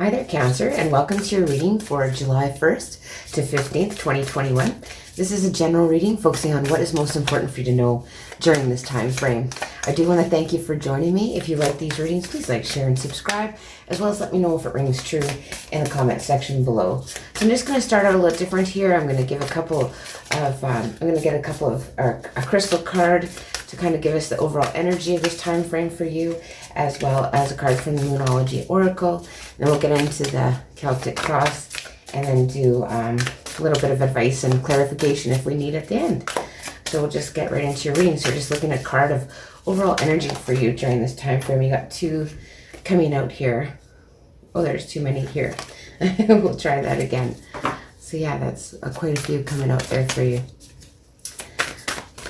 Hi there, Cancer, and welcome to your reading for July 1st to 15th, 2021. This is a general reading focusing on what is most important for you to know during this time frame. I do want to thank you for joining me. If you like these readings, please like, share, and subscribe, as well as let me know if it rings true in the comment section below. So I'm just going to start out a little different here. I'm going to give a couple of, a crystal card to kind of give us the overall energy of this time frame for you, as well as a card from the Moonology Oracle. Then we'll get into the Celtic cross and then do a little bit of advice and clarification if we need at the end. So we'll just get right into your reading. So we're just looking at a card of overall energy for you during this time frame. You got two coming out here. Oh, there's too many here. We'll try that again. So yeah, that's quite a few coming out there for you.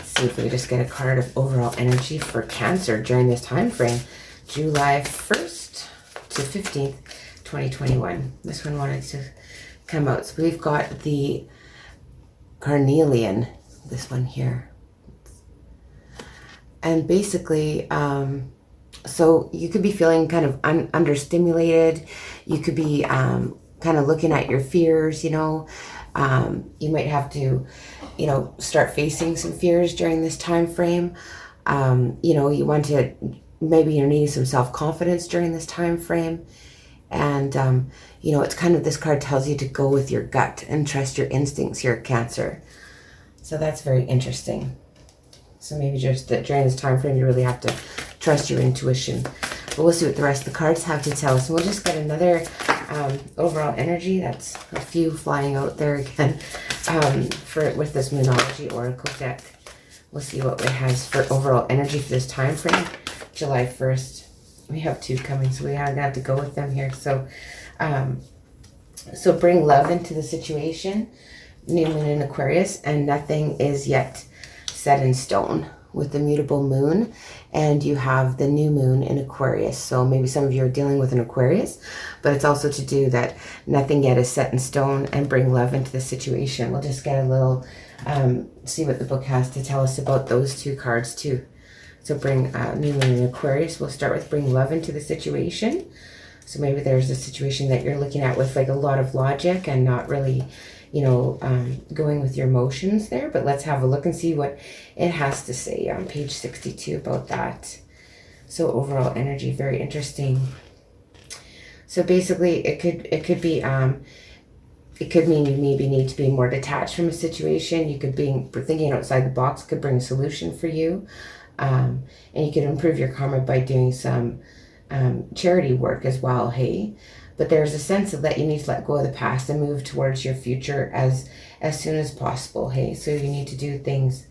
See if we just get a card of overall energy for Cancer during this time frame, July 1st to 15th, 2021. This one wanted to come out. So we've got the Carnelian, this one here. And basically, so you could be feeling kind of understimulated. You could be kind of looking at your fears, you know. You might have to, you know, start facing some fears during this time frame. You know, you want to, maybe you're needing some self-confidence during this time frame. And, you know, it's kind of, this card tells you to go with your gut and trust your instincts here, Cancer. So that's very interesting. So maybe just that during this time frame, you really have to trust your intuition. But we'll see what the rest of the cards have to tell us. And we'll just get another overall energy. That's a few flying out there again with this Moonology Oracle deck. We'll see what it has for overall energy for this time frame, July 1st. We have two coming, so we have to go with them here. So, so bring love into the situation. New moon in Aquarius, and nothing is yet set in stone with the mutable moon, and you have the new moon in Aquarius. So maybe some of you are dealing with an Aquarius, but it's also to do that nothing yet is set in stone, and bring love into the situation. We'll just get a little, see what the book has to tell us about those two cards too. So bring new moon in Aquarius. We'll start with bring love into the situation. So maybe there's a situation that you're looking at with like a lot of logic and not really, you know, going with your emotions there. But let's have a look and see what it has to say on page 62 about that. So overall energy, very interesting. So basically it could be, it could mean you maybe need to be more detached from a situation. You could be thinking outside the box, could bring a solution for you. And you could improve your karma by doing some charity work as well, hey? But there's a sense of that you need to let go of the past and move towards your future as soon as possible, hey? So you need to do things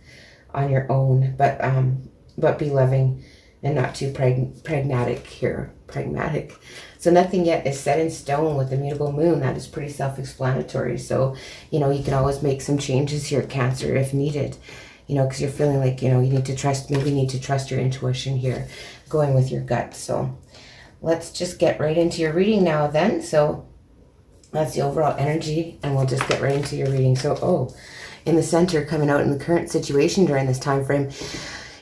on your own, but be loving and not too pragmatic here. Pragmatic. So nothing yet is set in stone with the mutable moon. That is pretty self-explanatory. So, you know, you can always make some changes here, Cancer, if needed. You know, because you're feeling like, you know, you need to trust, maybe need to trust your intuition here, going with your gut. So let's just get right into your reading now then. So that's the overall energy, and we'll just get right into your reading. So, in the center, coming out in the current situation during this time frame,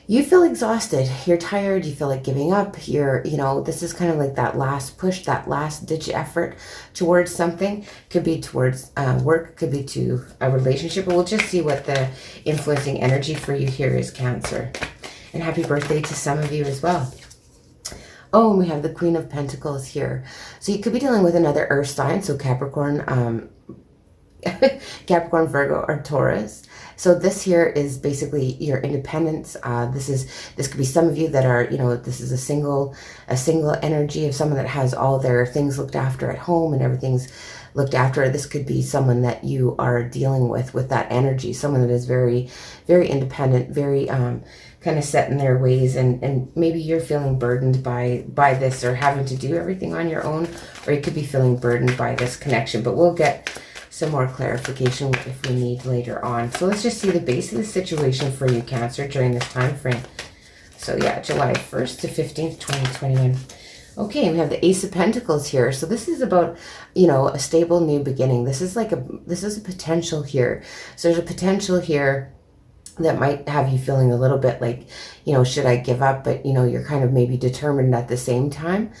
you feel exhausted, you're tired, you feel like giving up, you know, this is kind of like that last push, that last ditch effort towards something. Could be towards work, could be to a relationship, but we'll just see what the influencing energy for you here is, Cancer. And happy birthday to some of you as well. Oh, and we have the Queen of Pentacles here. So you could be dealing with another earth sign, so Capricorn, Capricorn, Virgo, or Taurus. So this here is basically your independence. This could be some of you that are, you know, this is a single energy of someone that has all their things looked after at home and everything's looked after. This could be someone that you are dealing with that energy, someone that is very, very independent, very kind of set in their ways, and maybe you're feeling burdened by this or having to do everything on your own, or you could be feeling burdened by this connection. But we'll get some more clarification if we need later on. So let's just see the base of the situation for you, Cancer, during this time frame. So yeah, July 1st to 15th, 2021. Okay, we have the Ace of Pentacles here. So this is about, you know, a stable new beginning. This is a potential here. So there's a potential here that might have you feeling a little bit like, you know, should I give up? But, you know, you're kind of maybe determined at the same time.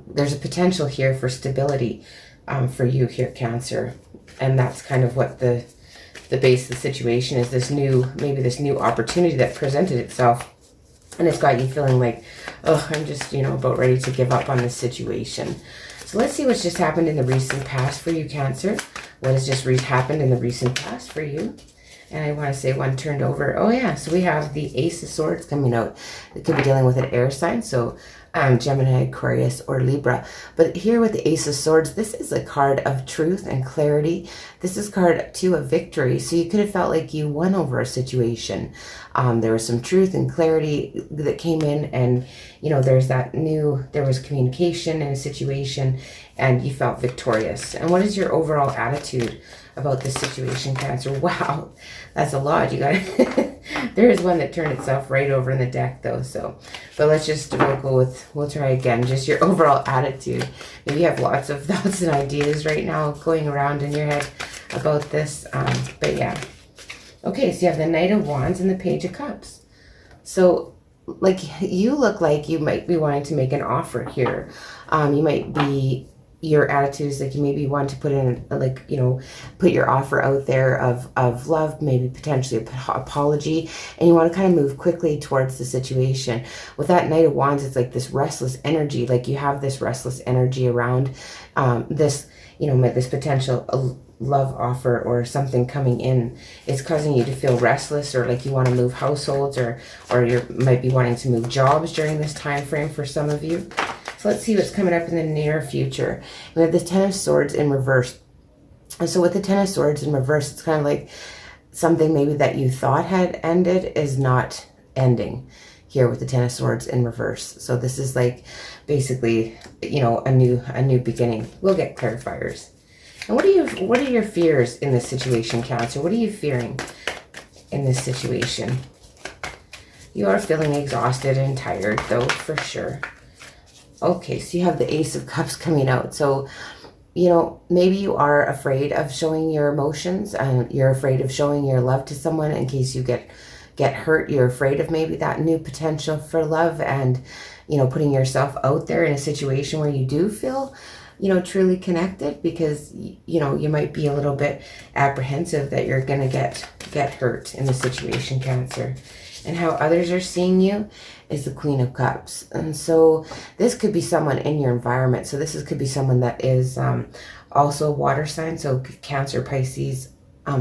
There's a potential here for stability for you here, Cancer. And that's kind of what the base of the situation is, this new, maybe this new opportunity that presented itself. And it's got you feeling like, oh, I'm just, you know, about ready to give up on this situation. So let's see what's just happened in the recent past for you, Cancer. What has just happened in the recent past for you? And I want to say one turned over. Oh, yeah. So we have the Ace of Swords coming out. It could be dealing with an air sign. So Gemini, Aquarius, or Libra. But here with the Ace of Swords, this is a card of truth and clarity. This is card 2 of victory. So you could have felt like you won over a situation. There was some truth and clarity that came in, and, you know, there was communication in a situation, and you felt victorious. And what is your overall attitude about this situation, Cancer? Wow, that's a lot. You got there is one that turned itself right over in the deck, though. So, but let's just we'll try again. Just your overall attitude. Maybe you have lots of thoughts and ideas right now going around in your head about this. But yeah. Okay, so you have the Knight of Wands and the Page of Cups. So, like, you look like you might be wanting to make an offer here. You might be, your attitude is like you maybe want to put in, like, you know, put your offer out there of love, maybe potentially an apology, and you want to kind of move quickly towards the situation. With that Knight of Wands, it's like this restless energy, like you have this restless energy around this, you know, this potential love offer or something coming in. It's causing you to feel restless, or like you want to move households, or you might be wanting to move jobs during this time frame for some of you. So let's see what's coming up in the near future. We have the Ten of Swords in reverse. And so with the Ten of Swords in reverse, it's kind of like something maybe that you thought had ended is not ending here with the Ten of Swords in reverse. So this is like basically, you know, a new beginning. We'll get clarifiers. And what are your fears in this situation, Cancer? What are you fearing in this situation? You are feeling exhausted and tired, though, for sure. Okay, so you have the Ace of Cups coming out. So, you know, maybe you are afraid of showing your emotions, and you're afraid of showing your love to someone in case you get hurt. You're afraid of maybe that new potential for love, and, you know, putting yourself out there in a situation where you do feel, you know, truly connected, because, you know, you might be a little bit apprehensive that you're going to get hurt in the situation, Cancer. And how others are seeing you is the Queen of Cups. And so this could be someone in your environment. So this could be someone that is also a water sign. So Cancer, Pisces,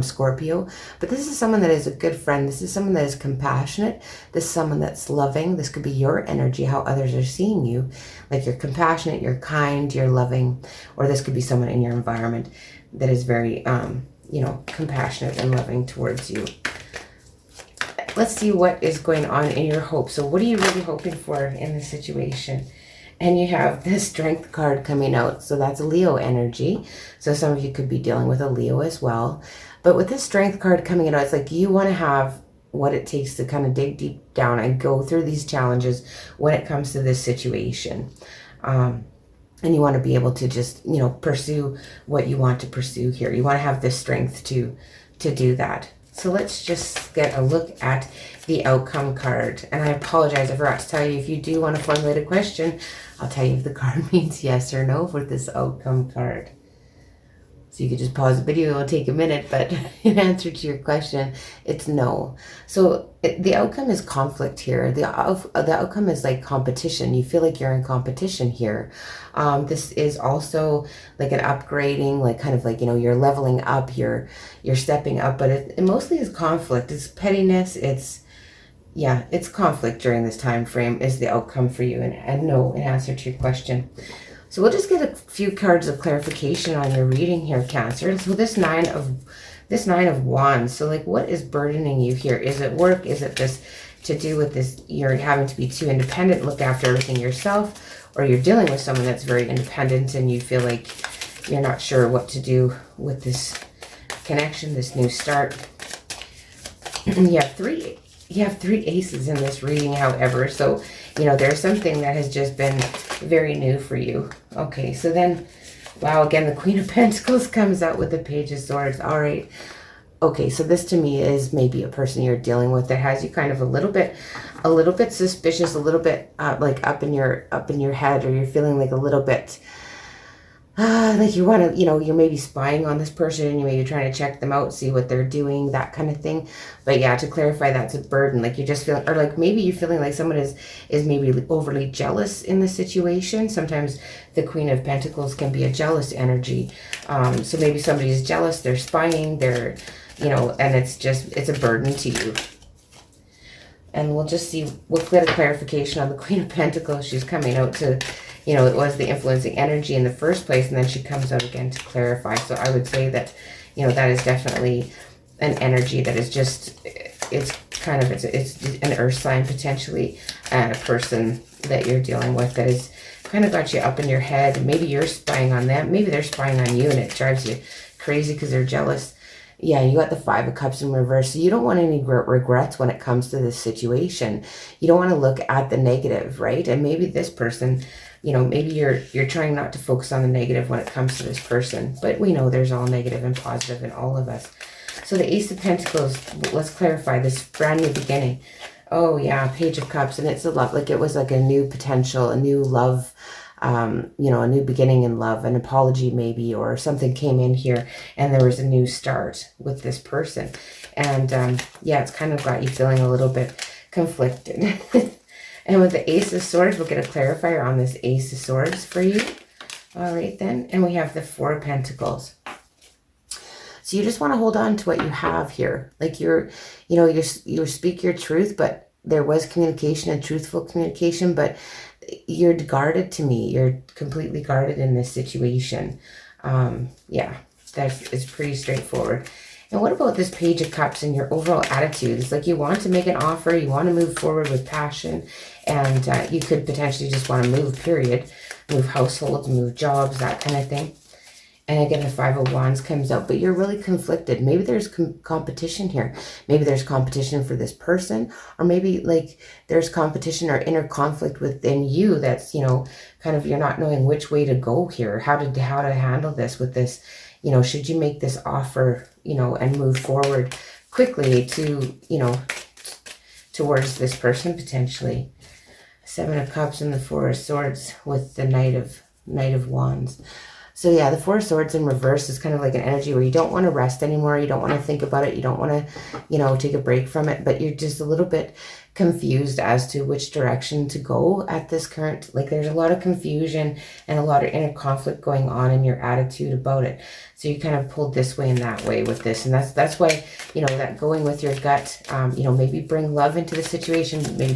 Scorpio. But this is someone that is a good friend. This is someone that is compassionate. This is someone that's loving. This could be your energy, how others are seeing you. Like you're compassionate, you're kind, you're loving. Or this could be someone in your environment that is very, you know, compassionate and loving towards you. Let's see what is going on in your hope. So what are you really hoping for in this situation? And you have the Strength card coming out. So that's Leo energy. So some of you could be dealing with a Leo as well. But with this Strength card coming out, it's like you want to have what it takes to kind of dig deep down and go through these challenges when it comes to this situation. And you want to be able to just, you know, pursue what you want to pursue here. You want to have the strength to do that. So let's just get a look at the outcome card. And I apologize, I forgot to tell you, if you do want to formulate a question, I'll tell you if the card means yes or no for this outcome card. So you could just pause the video, it'll take a minute, but in answer to your question, it's no. So the outcome is conflict here. The outcome is like competition. You feel like you're in competition here. This is also like an upgrading, like kind of like, you know, you're leveling up, you're stepping up, but it mostly is conflict. It's pettiness. It's conflict during this time frame is the outcome for you, and no in answer to your question. So we'll just get a few cards of clarification on your reading here, Cancer. So this Nine of Wands. So like, what is burdening you here? Is it work? Is it this to do with this? You're having to be too independent, look after everything yourself, or you're dealing with someone that's very independent and you feel like you're not sure what to do with this connection, this new start. You have three aces in this reading, however. So, you know, there's something that has just been very new for you. Okay, so then, wow, again, the Queen of Pentacles comes out with the Page of Swords. All right. Okay, so this to me is maybe a person you're dealing with that has you kind of a little bit a little bit suspicious, a little bit like up in your head, or you're feeling like a little bit like you want to, you're maybe spying on this person, you're trying to check them out, see what they're doing, that kind of thing. But yeah, to clarify, that's a burden. Like you're just feeling, or like maybe you're feeling like someone is maybe overly jealous in the situation. Sometimes the Queen of Pentacles can be a jealous energy. So maybe somebody is jealous, they're spying, they're, and it's a burden to you. And we'll just see, we'll get a clarification on the Queen of Pentacles. She's coming out to, it was the influencing energy in the first place, and then she comes out again to clarify. So I would say that, that is definitely an energy that is just, it's an earth sign potentially, and a person that you're dealing with that is kind of got you up in your head. Maybe you're spying on them. Maybe they're spying on you, and it drives you crazy because they're jealous. Yeah, you got the Five of Cups in reverse. So you don't want any regrets when it comes to this situation. You don't want to look at the negative, right? And maybe this person, maybe you're trying not to focus on the negative when it comes to this person. But we know there's all negative and positive in all of us. So the Ace of Pentacles, let's clarify this brand new beginning. Oh yeah, Page of Cups, and it's a love, like it was like a new potential, a new love, a new beginning in love, an apology maybe, or something came in here and there was a new start with this person. And yeah, it's kind of got you feeling a little bit conflicted. And with the Ace of Swords, we'll get a clarifier on this Ace of Swords for you. All right then, and we have the Four of Pentacles. So you just want to hold on to what you have here. Like you speak your truth, but there was communication and truthful communication, but you're guarded to me. You're completely guarded in this situation. Yeah, it's pretty straightforward. And what about this Page of Cups and your overall attitude? It's like you want to make an offer, you want to move forward with passion, and you could potentially just want to move, period. Move households, move jobs, that kind of thing. And again, the Five of Wands comes out, but you're really conflicted. Maybe there's competition here. Maybe there's competition for this person, or maybe like there's competition or inner conflict within you that's, kind of you're not knowing which way to go here, how to handle this with this, should you make this offer, and move forward quickly to, towards this person potentially. Seven of Cups and the Four of Swords with the Knight of Wands. So yeah, the Four of Swords in reverse is kind of like an energy where you don't want to rest anymore. You don't want to think about it. You don't want to, take a break from it, but you're just a little bit confused as to which direction to go at this current, like there's a lot of confusion and a lot of inner conflict going on in your attitude about it. So you kind of pulled this way and that way with this. And that's why, that going with your gut, maybe bring love into the situation. Maybe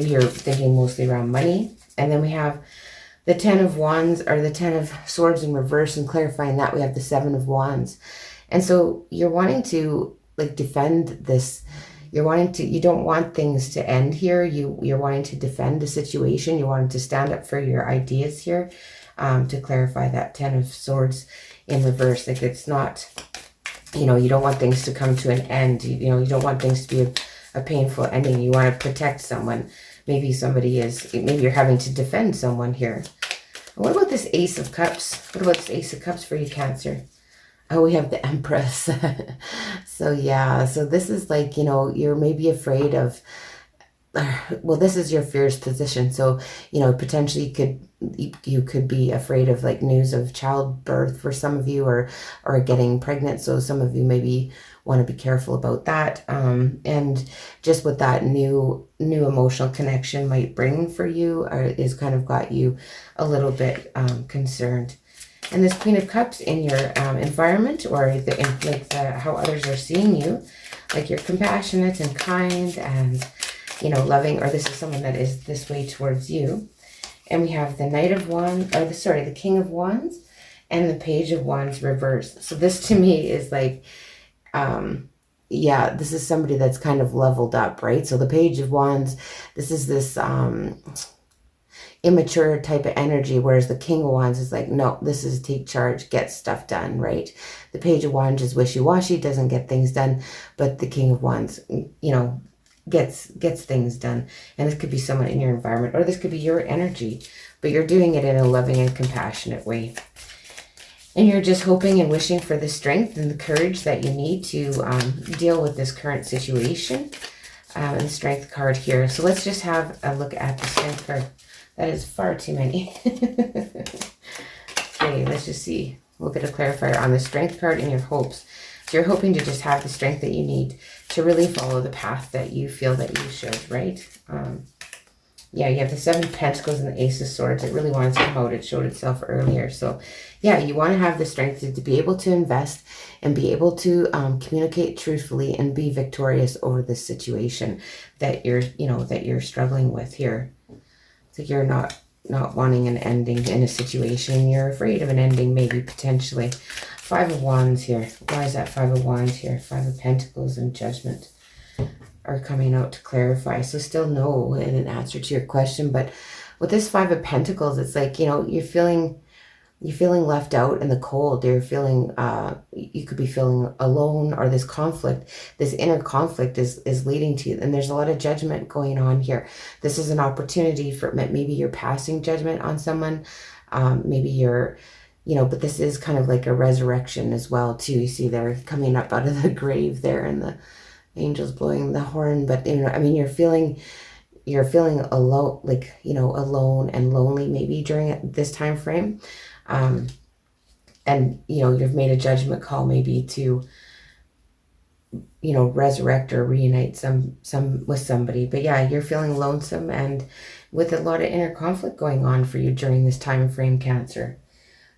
you're thinking mostly around money. And then we have the Ten of Wands, or the Ten of Swords in reverse, and clarifying that we have the Seven of Wands. And so you're wanting to like defend this. You don't want things to end here. You're wanting to defend the situation. You're wanting to stand up for your ideas here, to clarify that Ten of Swords in reverse. Like it's not, you don't want things to come to an end. You don't want things to be a painful ending. You want to protect someone. Maybe you're having to defend someone here. What about this Ace of Cups? What about this Ace of Cups for you, Cancer? Oh, we have the Empress. So yeah, so this is like, you're maybe afraid of, well, this is your fear's position. So, potentially you could be afraid of like news of childbirth for some of you, or getting pregnant. So some of you maybe want to be careful about that. And just what that new emotional connection might bring for you is kind of got you a little bit concerned. And this Queen of Cups in your environment, or how others are seeing you, like you're compassionate and kind and, loving, or this is someone that is this way towards you. And we have the Knight of Wands, the King of Wands, and the Page of Wands reversed. So this to me is like, this is somebody that's kind of leveled up, right? So the Page of Wands, this is this immature type of energy, whereas the King of Wands is like, no, this is take charge, get stuff done, right? The Page of Wands is wishy-washy, doesn't get things done, but the King of Wands, gets things done. And this could be someone in your environment, or this could be your energy, but you're doing it in a loving and compassionate way. And you're just hoping and wishing for the strength and the courage that you need to deal with this current situation. And the Strength card here. So let's just have a look at the Strength card. That is far too many. Okay, let's just see. We'll get a clarifier on the Strength card and your hopes. So you're hoping to just have the strength that you need to really follow the path that you feel that you should, right? Yeah, you have the Seven of Pentacles and the Ace of Swords. It really wants to come out. It showed itself earlier. So yeah, you want to have the strength to be able to invest and be able to communicate truthfully and be victorious over this situation that you're, that you're struggling with here. So you're not wanting an ending in a situation. You're afraid of an ending, maybe potentially. Five of Wands here. Why is that Five of Wands here? Five of Pentacles and Judgment are coming out to clarify. So still no in an answer to your question. But with this Five of Pentacles, it's like, you're feeling left out in the cold. You're feeling, you could be feeling alone, or this conflict, this inner conflict is leading to you. And there's a lot of judgment going on here. This is an opportunity for, maybe you're passing judgment on someone. Maybe you're, but this is kind of like a resurrection as well too. You see they're coming up out of the grave there and the angels blowing the horn. But, you're feeling alone, like, alone and lonely maybe during this time frame. And, you've made a judgment call maybe to, resurrect or reunite some with somebody. But yeah, you're feeling lonesome and with a lot of inner conflict going on for you during this time frame, Cancer.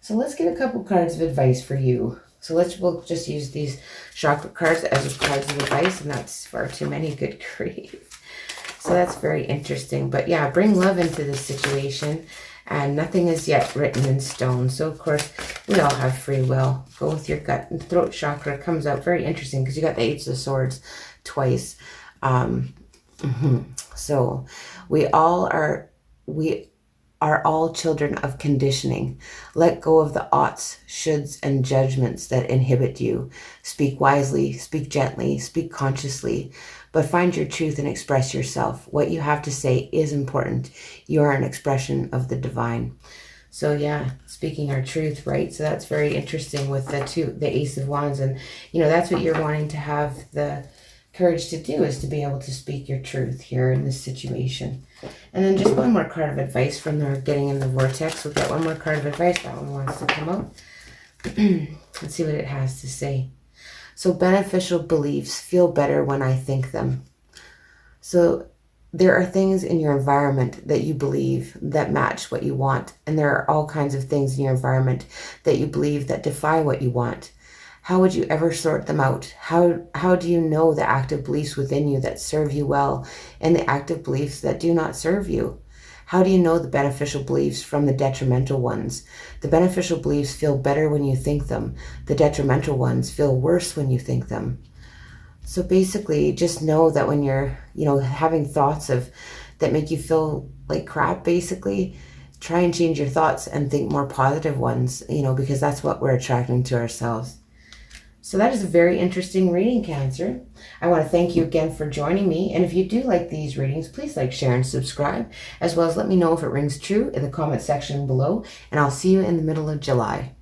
So let's get a couple cards of advice for you. So we'll just use these chakra cards as cards of advice, and that's far too many. Good grief. So that's very interesting. But yeah, bring love into this situation, and nothing is yet written in stone. So of course, we all have free will. Go with your gut. And throat chakra comes out very interesting because you got the Eight of Swords twice. So we are all children of conditioning. Let go of the oughts, shoulds, and judgments that inhibit you. Speak wisely, speak gently, speak consciously, but find your truth and express yourself. What you have to say is important. You are an expression of the divine. So yeah, speaking our truth, right? So that's very interesting with the Ace of Wands. And, that's what you're wanting to have the courage to do, is to be able to speak your truth here in this situation. And then just one more card of advice from the Getting in the Vortex. We'll get one more card of advice. That one wants to come out. Let's see what it has to say. So beneficial beliefs feel better when I think them. So there are things in your environment that you believe that match what you want. And there are all kinds of things in your environment that you believe that defy what you want. How would you ever sort them out? How do you know the active beliefs within you that serve you well and the active beliefs that do not serve you? How do you know the beneficial beliefs from the detrimental ones? The beneficial beliefs feel better when you think them. The detrimental ones feel worse when you think them. So basically, just know that when you're, having thoughts that make you feel like crap, basically, try and change your thoughts and think more positive ones, because that's what we're attracting to ourselves. So that is a very interesting reading, Cancer. I want to thank you again for joining me. And if you do like these readings, please like, share, and subscribe, as well as let me know if it rings true in the comment section below. And I'll see you in the middle of July.